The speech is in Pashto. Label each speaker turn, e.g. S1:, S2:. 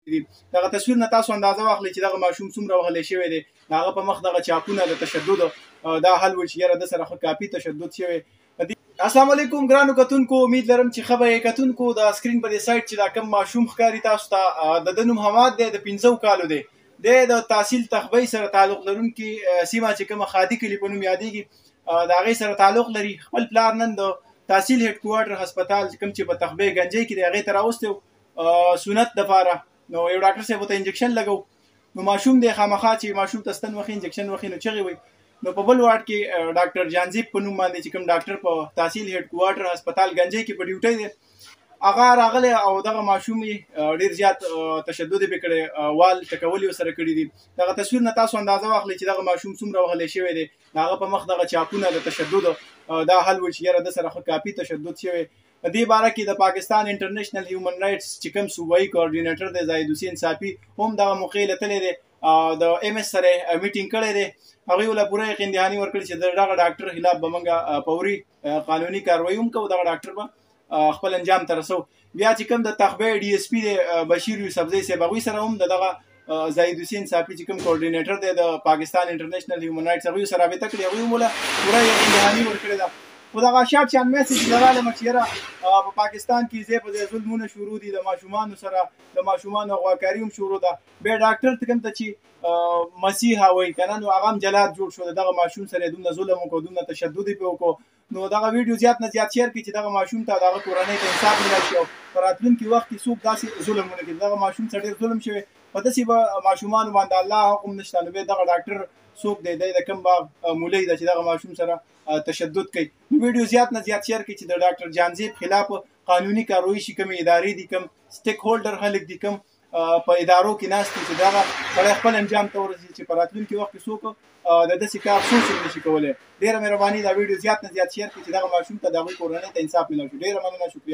S1: دي. دغه تصویر نه تاسو اندازه واخلئ چې دغه ماشوم څومره وهلی شوی دی. د هغه په مخ دغه چاپونه د تشدد دا حل و چې یاره د سره خو کافي تشدد شوی. السلام علیکم ګرانو کتونکو، امید لرم چې ښه به یې. کتونکو د سکرین په دې سایډ چې دا کوم ماشوم ښکاري تاسو ته، د ده نوم حماد دی، د 15 کالو دی. د تحصیل تخبۍ سره تعلق لرونکي سیمه چې کومه خادي کلي په نوم یادېږي د هغې سره تعلق لري. خپل پلار نن د تحصیل هیډ کوارټر هسپتال کوم چې په تخبۍ ګنجۍ کې دی هغې ته راوستی سنت دپاره. نو یو ډاکټر صاحب ورته انجکشن لګو. نو ماشوم دی خامخا چې ماشوم ته ستن وخي انجکشن وخي نو چغې وي. نو په بل واټ کې ډاکټر جانزیب په نوم باندې چې کوم ډاکټر په تحصیل هیډ کوارټر هسپتال ګنجۍ کې په ډیوټۍ دی هغه راغلی او دغه ماشوم یې ډېر زیات تشدد یې پې کړی، وال ټکول یې ورسره کړي دي. دغه تصویر نه تاسو اندازه واخلئ چې دغه ماشوم څومره وهلی شوی دی. د هغه په مخ دغه چاپونه د تشدد دا حل و چې یاره د سره ښه کافي تشدد شوی. په دې باره کې د پاکستان انټرنیشنل هیومن رایټس چې کوم صوبایي کوارډینیټر دی زاهد حسین صافي هم دغه موقع لیدلی دی، د ایم اس سره میټینګ کړی دی. هغوی له پوره یقین دهاني ورکړي چې د دغه ډاکټر خلاف به موږ فوري قانوني کاروایي هم کوو، دغه ډاکټر به خپل انجام ته رسو. بیا چې کوم د تخبۍ ډي اس پي دی بشیر یوسفزی صاحب، هغوی سره هم دغه زاهد حسین صافي چې کوم کوارډینیټر دی د پاکستان انټرنیشنل هیومن رایټس هغوی سره رابطه کړې. هغوی هم له پوره یقین دهاني ورکړې ده. خو دغه شاټ شان میسج لرالم چې یاره په پاکستان کې ځای په ځای ظلمونه شروع دي، د ماشومانو سره د ماشومانو غواکاري هم شروع ده. بیا ډاکټر ته کوم ته چې مسیحا وایي که نه، نو هغه هم جلاد جوړ شو، د دغه ماشوم سره یې دومره ظلم وکړو، دومره تشدد یې پرې وکړو. نو دغه ویډیو زیات نه زیات شیر کړي چې دغه ماشوم ته د هغه کورنۍ ته انصاف میلاو شي او په راتلونکي وخت کې څوک داسې ظلم ونه کړي. دغه ماشوم سره ډېر ظلم شوی، په داسې به ماشومانو باندې الله حق هم نشته. نو بیا دغه ډاکټر څوک دی، دی د کوم باغ مولی ده چې دغه ماشوم سره تشدد کوي. ویډیو زیات نه زیات شیر کړي چې د ډاکټر جانزیب خلاف قانوني کاروایي شي. کومې ادارې دي، کوم سټیک هولډر خلک دي، کوم په ادارو کې ناست دي چې دغه سړی خپل انجام ته ورسېږي چې په راتلونکي وخت کې څوک د داسې کار سوچ هم نشي کولی. ډېره مهرباني دا ویډیو زیات نه زیات شیر کړي چې دغه ماشوم ته د هغوی کورنۍ ته انصاف میلاو شي. ډېره مننه، شکریه.